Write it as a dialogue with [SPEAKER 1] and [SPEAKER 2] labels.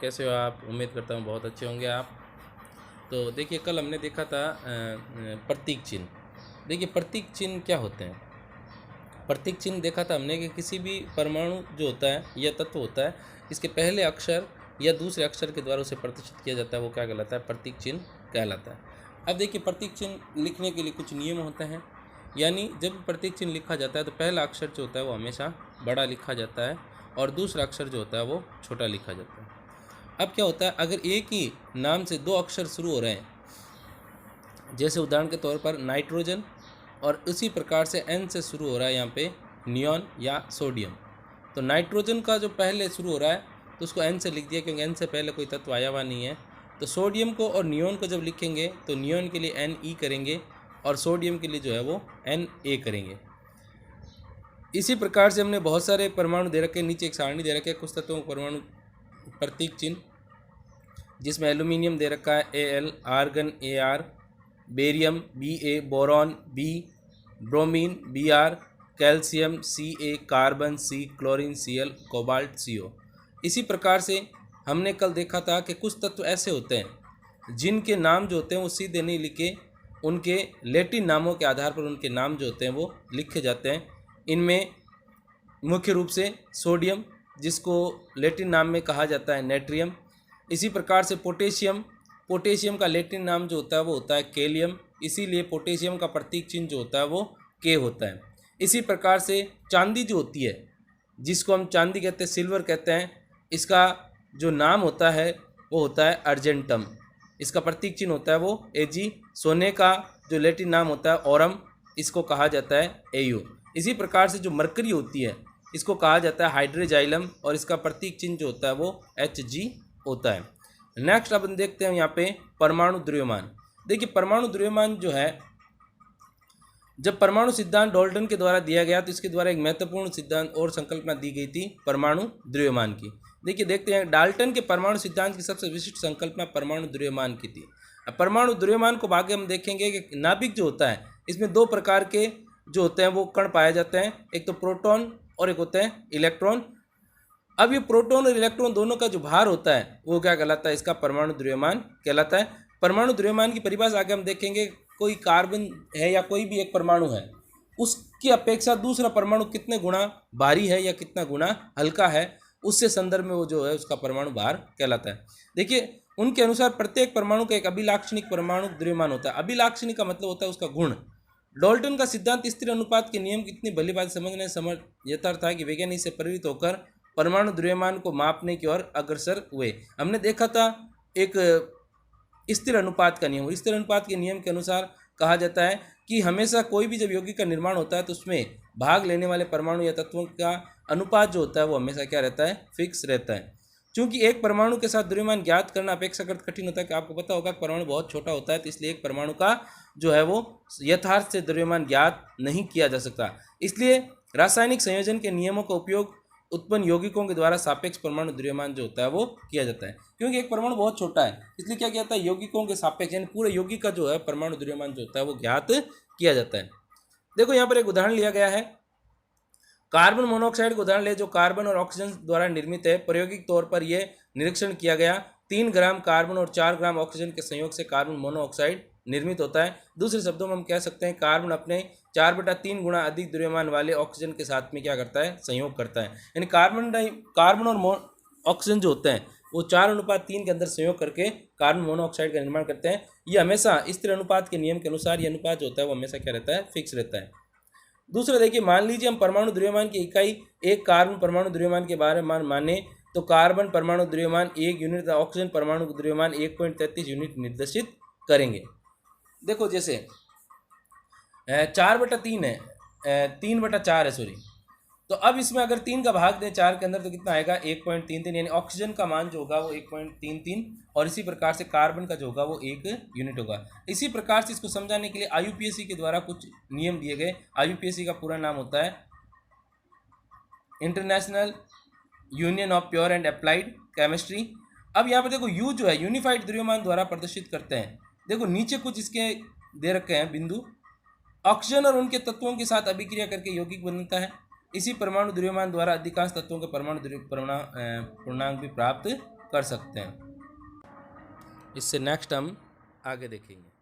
[SPEAKER 1] कैसे हो आप? उम्मीद करता हूँ बहुत अच्छे होंगे आप। तो देखिए, कल हमने देखा था प्रतीक चिन्ह। देखिए, प्रतीक चिन्ह क्या होते हैं? प्रतीक चिन्ह देखा था हमने कि किसी भी परमाणु जो होता है या तत्व होता है, इसके पहले अक्षर या दूसरे अक्षर के द्वारा उसे प्रदर्शित किया जाता है, वो क्या कहलाता है? प्रतीक चिन्ह कहलाता है। अब देखिए, प्रतीक चिन्ह लिखने के लिए कुछ नियम होते हैं। यानी जब भी प्रतीक चिन्ह लिखा जाता है तो पहला अक्षर जो होता है वो हमेशा बड़ा लिखा जाता है और दूसरा अक्षर जो होता है वो छोटा लिखा जाता है। अब क्या होता है, अगर एक ही नाम से दो अक्षर शुरू हो रहे हैं, जैसे उदाहरण के तौर पर नाइट्रोजन, और इसी प्रकार से एन से शुरू हो रहा है यहाँ पे नियॉन या सोडियम, तो नाइट्रोजन का जो पहले शुरू हो रहा है तो उसको एन से लिख दिया क्योंकि एन से पहले कोई तत्व आया हुआ नहीं है। तो सोडियम को और नियॉन को जब लिखेंगे तो नियॉन के लिए एन ई करेंगे और सोडियम के लिए जो है वो एन ए करेंगे। इसी प्रकार से हमने बहुत सारे परमाणु दे रखे, नीचे एक सारणी दे रखे कुछ तत्वों को परमाणु प्रतीक चिन्ह, जिसमें एल्यूमिनियम दे रखा है Al, argon Ar, barium Ba, boron B, bromine Br, calcium Ca, carbon C, chlorine Cl, cobalt Co। इसी प्रकार से हमने कल देखा था कि कुछ तत्व ऐसे होते हैं जिनके नाम जो होते हैं वो सीधे नहीं लिखे, उनके लैटिन नामों के आधार पर उनके नाम जो होते हैं वो लिखे जाते हैं। इनमें मुख्य रूप से सोडियम, जिसको लैटिन नाम में कहा जाता है नेट्रियम। इसी प्रकार से पोटेशियम, पोटेशियम का लैटिन नाम जो होता है वो होता है केलियम, इसीलिए पोटेशियम का प्रतीक चिन्ह जो होता है वो के होता है। इसी प्रकार से चांदी जो होती है, जिसको हम चांदी कहते हैं, सिल्वर कहते हैं, इसका जो नाम होता है वो होता है अर्जेंटम, इसका प्रतीक चिन्ह होता है वो एजी। सोने का जो लैटिन नाम होता है ओरम, इसको कहा जाता है एयू। इसी प्रकार से जो मरकरी होती है इसको कहा जाता है हाइड्रोजाइलम और इसका प्रतीक चिन्ह जो होता है वो Hg होता है। नेक्स्ट अपन देखते हैं यहाँ पे परमाणु द्रव्यमान। देखिए, परमाणु द्रव्यमान जो है, जब परमाणु सिद्धांत डाल्टन के द्वारा दिया गया तो इसके द्वारा एक महत्वपूर्ण सिद्धांत और संकल्पना दी गई थी परमाणु द्रव्यमान की। देखिए, देखते हैं डाल्टन के परमाणु सिद्धांत की सबसे विशिष्ट संकल्पना परमाणु द्रव्यमान की थी। अब परमाणु द्रव्यमान को आगे हम देखेंगे कि नाभिक जो होता है इसमें दो प्रकार के जो होते हैं वो कण पाए जाते हैं, एक तो प्रोटॉन और एक होते हैं इलेक्ट्रॉन। अब ये प्रोटॉन और इलेक्ट्रॉन दोनों का जो भार होता है वो क्या कहलाता है? इसका परमाणु द्रव्यमान कहलाता है। परमाणु द्रव्यमान की परिभाषा आगे हम देखेंगे। कोई कार्बन है या कोई भी एक परमाणु है, उसकी अपेक्षा दूसरा परमाणु कितने गुना भारी है या कितना गुना हल्का है, उससे संदर्भ में वो जो है उसका परमाणु भार कहलाता है। देखिए, उनके अनुसार प्रत्येक परमाणु का एक अभिलाक्षणिक परमाणु द्रव्यमान होता है। अभिलाक्षणिक का मतलब होता है उसका गुण। डाल्टन का सिद्धांत स्थिर अनुपात के नियम कितनी भली बात समझने समर्थ यथार्थ था कि वैज्ञानिक से प्रेरित होकर परमाणु द्रव्यमान को मापने की ओर अग्रसर हुए। हमने देखा था एक स्थिर अनुपात का नियम। स्थिर अनुपात के नियम के अनुसार कहा जाता है कि हमेशा कोई भी जब यौगिक का निर्माण होता है तो उसमें भाग लेने वाले परमाणु या तत्वों का अनुपात जो होता है वो हमेशा क्या रहता है? फिक्स रहता है। क्योंकि एक परमाणु के साथ द्रव्यमान ज्ञात करना अपेक्षाकृत कठिन होता है, कि आपको पता होगा परमाणु बहुत छोटा होता है, तो इसलिए एक परमाणु का जो है वो यथार्थ से द्रव्यमान ज्ञात नहीं किया जा सकता। इसलिए रासायनिक संयोजन के नियमों का उपयोग उत्पन्न यौगिकों के द्वारा सापेक्ष परमाणु द्रव्यमान जो होता है वो किया जाता है। क्योंकि एक परमाणु बहुत छोटा है इसलिए क्या किया जाता है? यौगिकों के सापेक्ष, यानी पूरे यौगिक का जो है परमाणु द्रव्यमान जो होता है वो ज्ञात किया जाता है। देखो, यहाँ पर एक उदाहरण लिया गया है, कार्बन मोनोऑक्साइड का उदाहरण ले, जो कार्बन और ऑक्सीजन द्वारा निर्मित है। प्रायोगिक तौर पर यह निरीक्षण किया गया 3 ग्राम कार्बन और 4 ग्राम ऑक्सीजन के संयोग से कार्बन मोनोऑक्साइड निर्मित होता है। दूसरे शब्दों में हम कह सकते हैं कार्बन अपने 4/3 गुना अधिक द्रव्यमान वाले ऑक्सीजन के साथ में क्या करता है? संयोग करता है। यानी कार्बन और ऑक्सीजन जो होते हैं वो 4:3 के अंदर संयोग करके कार्बन मोनोऑक्साइड का निर्माण करते हैं। ये हमेशा स्थिर अनुपात के नियम के अनुसार ये अनुपात जो होता है वो हमेशा क्या रहता है? फिक्स रहता है। दूसरा देखिए, मान लीजिए हम परमाणु द्रव्यमान की इकाई एक कार्बन परमाणु द्रव्यमान के बारे में माने तो कार्बन परमाणु द्रव्यमान 1 यूनिट तथा ऑक्सीजन परमाणु द्रव्यमान 1.33 यूनिट निर्देशित करेंगे। देखो, जैसे 4/3 है, 3/4 है, सॉरी। तो अब इसमें अगर 3 का भाग दें 4 के अंदर तो कितना आएगा? 1.33, यानी ऑक्सीजन का मान जो होगा वो 1.33 और इसी प्रकार से कार्बन का जो होगा वो 1 यूनिट होगा। इसी प्रकार से इसको समझाने के लिए IUPAC के द्वारा कुछ नियम दिए गए। IUPAC का पूरा नाम होता है international union of pure and applied chemistry. अब यहाँ पर देखो, यू जो है यूनिफाइड द्रव्यमान द्वारा प्रदर्शित करते हैं। देखो, नीचे कुछ इसके दे रखे हैं बिंदु। ऑक्सीजन और उनके तत्वों के साथ अभिक्रिया करके यौगिक बनता है। इसी परमाणु द्रव्यमान द्वारा अधिकांश तत्वों के परमाणु पूर्णांक भी प्राप्त कर सकते हैं। इससे नेक्स्ट हम आगे देखेंगे।